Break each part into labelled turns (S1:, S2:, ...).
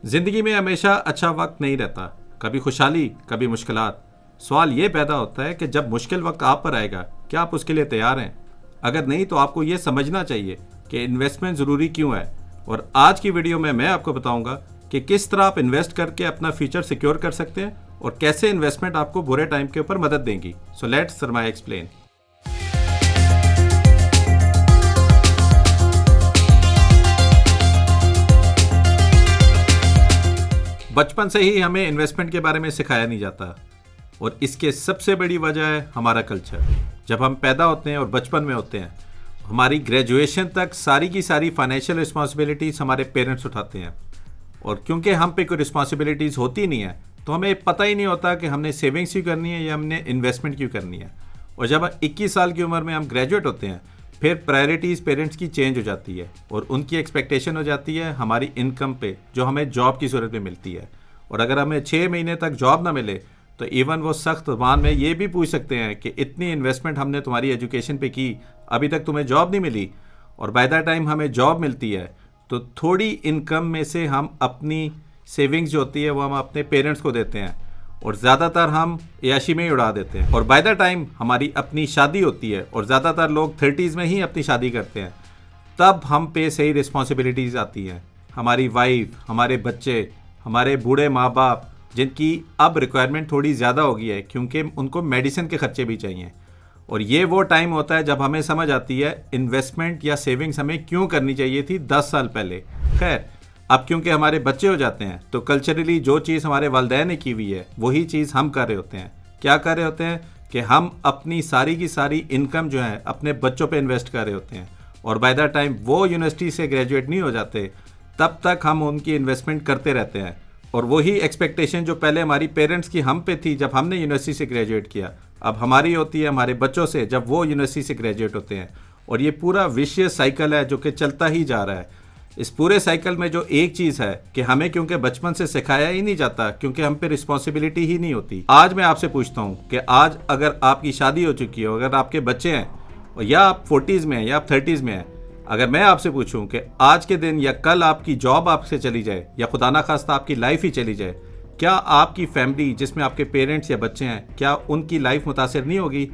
S1: जिंदगी में हमेशा अच्छा वक्त नहीं रहता, कभी खुशहाली कभी मुश्किलात। सवाल ये पैदा होता है कि जब मुश्किल वक्त आप पर आएगा, क्या आप उसके लिए तैयार हैं? अगर नहीं तो आपको ये समझना चाहिए कि इन्वेस्टमेंट ज़रूरी क्यों है। और आज की वीडियो में मैं आपको बताऊंगा कि किस तरह आप इन्वेस्ट करके अपना फ्यूचर सिक्योर कर सकते हैं और कैसे इन्वेस्टमेंट आपको बुरे टाइम के ऊपर मदद देंगी। सो लेट्स सरमाया एक्सप्लेन। बचपन से ही हमें इन्वेस्टमेंट के बारे में सिखाया नहीं जाता और इसके सबसे बड़ी वजह है हमारा कल्चर। जब हम पैदा होते हैं और बचपन में होते हैं, हमारी ग्रेजुएशन तक सारी की सारी फाइनेंशियल रिस्पॉन्सिबिलिटीज़ हमारे पेरेंट्स उठाते हैं। और क्योंकि हम पे कोई रिस्पॉन्सिबिलिटीज़ होती नहीं है तो हमें पता ही नहीं होता कि हमने सेविंग्स क्यों करनी है या हमने इन्वेस्टमेंट क्यों करनी है। और जब 21 साल की उम्र में हम ग्रेजुएट होते हैं, फिर प्रायोरिटीज़ पेरेंट्स की चेंज हो जाती है और उनकी एक्सपेक्टेशन हो जाती है हमारी इनकम पे, जो हमें जॉब की सूरत में मिलती है। और अगर हमें 6 महीने तक जॉब ना मिले तो इवन वो सख्त ज़बान में ये भी पूछ सकते हैं कि इतनी इन्वेस्टमेंट हमने तुम्हारी एजुकेशन पे की, अभी तक तुम्हें जॉब नहीं मिली। और बाय द टाइम हमें जॉब मिलती है तो थोड़ी इनकम में से हम अपनी सेविंग्स जो होती है वो हम अपने पेरेंट्स को देते हैं और ज़्यादातर हम याशी में ही उड़ा देते हैं। और बाय द टाइम हमारी अपनी शादी होती है और ज़्यादातर लोग 30s में ही अपनी शादी करते हैं, तब हम पे सही रिस्पॉन्सिबिलिटीज़ आती हैं। हमारी वाइफ, हमारे बच्चे, हमारे बूढ़े माँ बाप, जिनकी अब रिक्वायरमेंट थोड़ी ज़्यादा हो गई है क्योंकि उनको मेडिसिन के खर्चे भी चाहिए। और ये वो टाइम होता है जब हमें समझ आती है इन्वेस्टमेंट या सेविंग्स हमें क्यों करनी चाहिए थी 10 साल पहले। खैर, अब क्योंकि हमारे बच्चे हो जाते हैं तो कल्चरली जो चीज़ हमारे वालिदैन ने की हुई है वही चीज़ हम कर रहे होते हैं। क्या कर रहे होते हैं कि हम अपनी सारी की सारी इनकम जो है अपने बच्चों पे इन्वेस्ट कर रहे होते हैं। और बाय द टाइम वो यूनिवर्सिटी से ग्रेजुएट नहीं हो जाते तब तक हम उनकी इन्वेस्टमेंट करते रहते हैं। और वही एक्सपेक्टेशन जो पहले हमारी पेरेंट्स की हम पे थी जब हमने यूनिवर्सिटी से ग्रेजुएट किया, अब हमारी होती है हमारे बच्चों से जब वो यूनिवर्सिटी से ग्रेजुएट होते हैं। और ये पूरा विशियस साइकिल है जो कि चलता ही जा रहा है। इस पूरे साइकिल में जो एक चीज़ है कि हमें क्योंकि बचपन से सिखाया ही नहीं जाता, क्योंकि हम पे रिस्पॉन्सिबिलिटी ही नहीं होती। आज मैं आपसे पूछता हूँ कि आज अगर आपकी शादी हो चुकी हो, अगर आपके बच्चे हैं और या आप 40s में हैं या आप 30s में हैं, अगर मैं आपसे पूछूं कि आज के दिन या कल आपकी जॉब आपसे चली जाए या खुदा ना खास्ता आपकी लाइफ ही चली जाए, क्या आपकी फैमिली जिसमें आपके पेरेंट्स या बच्चे हैं, क्या उनकी लाइफ मुतासिर नहीं होगी?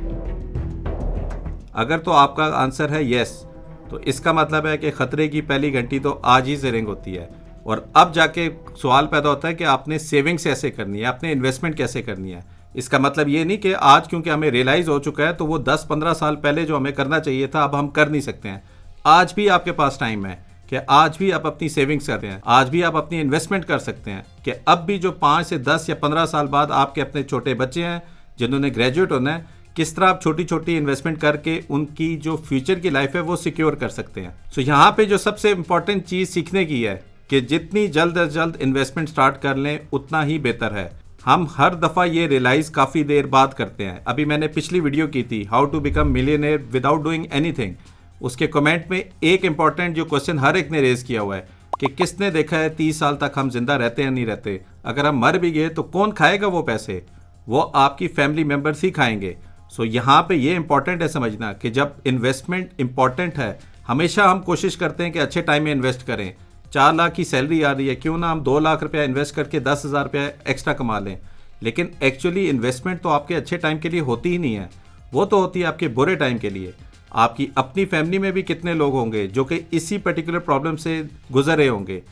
S1: अगर तो आपका आंसर है यस, तो इसका मतलब है कि ख़तरे की पहली घंटी तो आज ही से रिंग होती है। और अब जाके सवाल पैदा होता है कि आपने सेविंग्स कैसे करनी है, आपने इन्वेस्टमेंट कैसे करनी है। इसका मतलब ये नहीं कि आज क्योंकि हमें रियलाइज़ हो चुका है तो वो 10-15 साल पहले जो हमें करना चाहिए था अब हम कर नहीं सकते हैं। आज भी आपके पास टाइम है कि आज भी आप अपनी सेविंग्स करते हैं, आज भी आप अपनी इन्वेस्टमेंट कर सकते हैं। कि अब भी जो 5 से 10 या 15 साल बाद आपके अपने छोटे बच्चे हैं जिन्होंने ग्रेजुएट होना है, किस तरह आप छोटी छोटी इन्वेस्टमेंट करके उनकी जो फ्यूचर की लाइफ है वो सिक्योर कर सकते हैं। सो यहाँ पे जो सबसे इंपॉर्टेंट चीज़ सीखने की है कि जितनी जल्द अज जल्द इन्वेस्टमेंट स्टार्ट कर लें उतना ही बेहतर है। हम हर दफ़ा ये रियलाइज़ काफ़ी देर बाद करते हैं। अभी मैंने पिछली वीडियो की थी how to become millionaire without doing anything. उसके कमेंट में एक इंपॉर्टेंट जो क्वेश्चन हर एक ने रेज किया हुआ है कि किसने देखा है 30 साल तक हम जिंदा रहते हैं नहीं रहते, अगर हम मर भी गए तो कौन खाएगा वो पैसे? वो आपकी फैमिली मेम्बर्स ही खाएंगे। सो यहाँ पे ये इंपॉर्टेंट है समझना कि जब इन्वेस्टमेंट इंपॉर्टेंट है, हमेशा हम कोशिश करते हैं कि अच्छे टाइम में इन्वेस्ट करें। 4 लाख की सैलरी आ रही है, क्यों ना हम 2 लाख रुपया इन्वेस्ट करके 10,000 रुपया एक्स्ट्रा कमा लें। लेकिन एक्चुअली इन्वेस्टमेंट तो आपके अच्छे टाइम के लिए होती ही नहीं है, वो तो होती है आपके बुरे टाइम के लिए। आपकी अपनी फैमिली में भी कितने लोग होंगे जो कि इसी पर्टिकुलर प्रॉब्लम से गुजर रहे होंगे।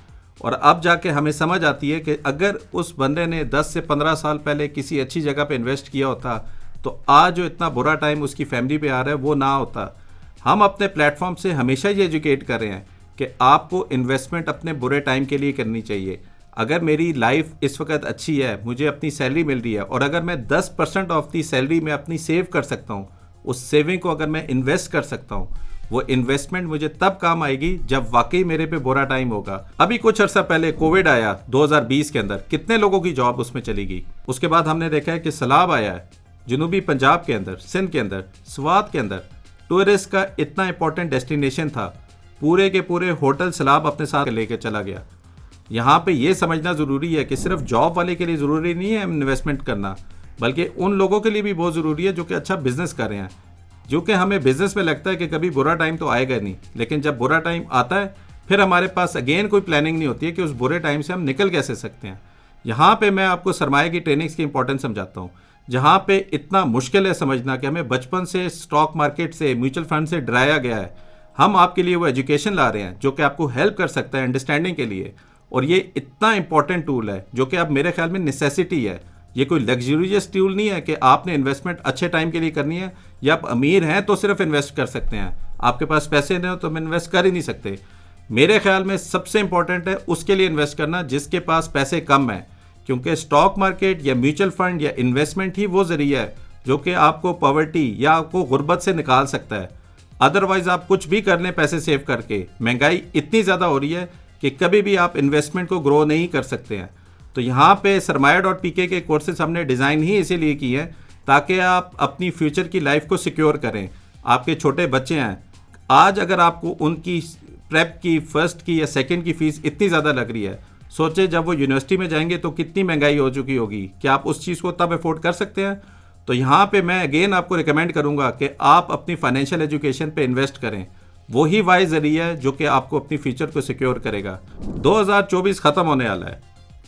S1: और अब जाके हमें समझ आती है कि अगर उस बंदे ने 10 से 15 साल पहले किसी अच्छी जगह पे इन्वेस्ट किया होता तो आज जो इतना बुरा टाइम उसकी फैमिली पे आ रहा है वो ना होता। हम अपने प्लेटफॉर्म से हमेशा ये एजुकेट कर रहे हैं कि आपको इन्वेस्टमेंट अपने बुरे टाइम के लिए करनी चाहिए। अगर मेरी लाइफ इस वक्त अच्छी है, मुझे अपनी सैलरी मिल रही है और अगर मैं 10% ऑफ दी सैलरी में अपनी सेव कर सकता हूँ, उस सेविंग को अगर मैं इन्वेस्ट कर सकता हूँ, वो इन्वेस्टमेंट मुझे तब काम आएगी जब वाकई मेरे पे बुरा टाइम होगा। अभी कुछ अर्सा पहले कोविड आया 2020 के अंदर, कितने लोगों की जॉब उसमें चली गई। उसके बाद हमने देखा है कि सैलाब आया है जनूबी पंजाब के अंदर, सिंध के अंदर, स्वात के अंदर। टूरिस्ट का इतना इंपॉर्टेंट डेस्टिनेशन था, पूरे के पूरे होटल सैलाब अपने साथ लेकर चला गया। यहाँ पे ये समझना ज़रूरी है कि सिर्फ जॉब वाले के लिए ज़रूरी नहीं है इन्वेस्टमेंट करना, बल्कि उन लोगों के लिए भी बहुत ज़रूरी है जो कि अच्छा बिजनेस कर रहे हैं। जो कि हमें बिजनेस में लगता है कि कभी बुरा टाइम तो आएगा नहीं, लेकिन जब बुरा टाइम आता है फिर हमारे पास अगेन कोई प्लानिंग नहीं होती है कि उस बुरे टाइम से हम निकल कैसे सकते हैं। यहाँ पे मैं आपको सरमाए की ट्रेनिंग्स की इंपॉर्टेंस समझाता हूँ। जहाँ पे इतना मुश्किल है समझना कि हमें बचपन से स्टॉक मार्केट से, म्यूचुअल फंड से डराया गया है, हम आपके लिए वो एजुकेशन ला रहे हैं जो कि आपको हेल्प कर सकता है अंडरस्टैंडिंग के लिए। और ये इतना इंपॉर्टेंट टूल है जो कि अब मेरे ख्याल में नेसेसिटी है। ये कोई लग्जूरियस टूल नहीं है कि आपने इन्वेस्टमेंट अच्छे टाइम के लिए करनी है या आप अमीर हैं तो सिर्फ इन्वेस्ट कर सकते हैं, आपके पास पैसे नहीं हो तो हम इन्वेस्ट कर ही नहीं सकते। मेरे ख्याल में सबसे इंपॉर्टेंट है उसके लिए इन्वेस्ट करना जिसके पास पैसे कम हैं, क्योंकि स्टॉक मार्केट या म्यूचुअल फंड या इन्वेस्टमेंट ही वो जरिया है जो कि आपको पॉवर्टी या आपको गुर्बत से निकाल सकता है। अदरवाइज आप कुछ भी कर लें पैसे सेव करके, महंगाई इतनी ज़्यादा हो रही है कि कभी भी आप इन्वेस्टमेंट को ग्रो नहीं कर सकते हैं। तो यहाँ पे सरमाया.pk के कोर्सेज हमने डिज़ाइन ही इसीलिए की है ताकि आप अपनी फ्यूचर की लाइफ को सिक्योर करें। आपके छोटे बच्चे हैं, आज अगर आपको उनकी प्रेप की, फर्स्ट की या सेकंड की फ़ीस इतनी ज़्यादा लग रही है, सोचे जब वो यूनिवर्सिटी में जाएंगे तो कितनी महंगाई हो चुकी होगी। क्या आप उस चीज़ को तब अफोर्ड कर सकते हैं? तो यहाँ पे मैं अगेन आपको रिकमेंड करूँगा कि आप अपनी फाइनेंशियल एजुकेशन पे इन्वेस्ट करें। वही वाइज जरिया है जो कि आपको अपनी फ्यूचर को सिक्योर करेगा। 2024 ख़त्म होने वाला है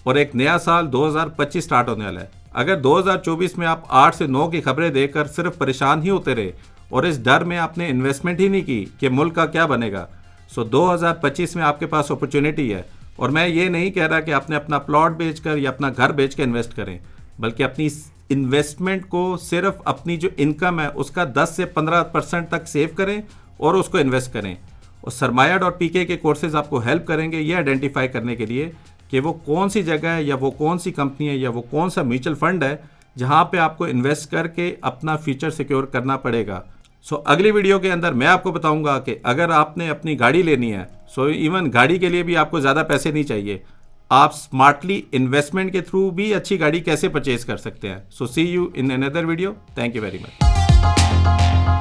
S1: और एक नया साल 2025 स्टार्ट होने वाला है। अगर 2024 में आप 8 से 9 की खबरें देकर सिर्फ परेशान ही होते रहे और इस डर में आपने इन्वेस्टमेंट ही नहीं की कि मुल्क का क्या बनेगा, सो 2025 में आपके पास अपॉर्चुनिटी है। और मैं ये नहीं कह रहा कि आपने अपना प्लॉट बेचकर या अपना घर बेच कर इन्वेस्ट करें, बल्कि अपनी इन्वेस्टमेंट को सिर्फ अपनी जो इनकम है उसका 10 से 15% तक सेव करें और उसको इन्वेस्ट करें। और सरमाया.pk के कोर्सेज आपको हेल्प करेंगे ये आइडेंटिफाई करने के लिए कि वो कौन सी जगह है या वो कौन सी कंपनी है या वो कौन सा म्यूचुअल फंड है जहाँ पे आपको इन्वेस्ट करके अपना फ्यूचर सिक्योर करना पड़ेगा। सो अगली वीडियो के अंदर मैं आपको बताऊंगा कि अगर आपने अपनी गाड़ी लेनी है, सो इवन गाड़ी के लिए भी आपको ज़्यादा पैसे नहीं चाहिए, आप स्मार्टली इन्वेस्टमेंट के थ्रू भी अच्छी गाड़ी कैसे परचेज कर सकते हैं। So see you in another video. Thank you very much.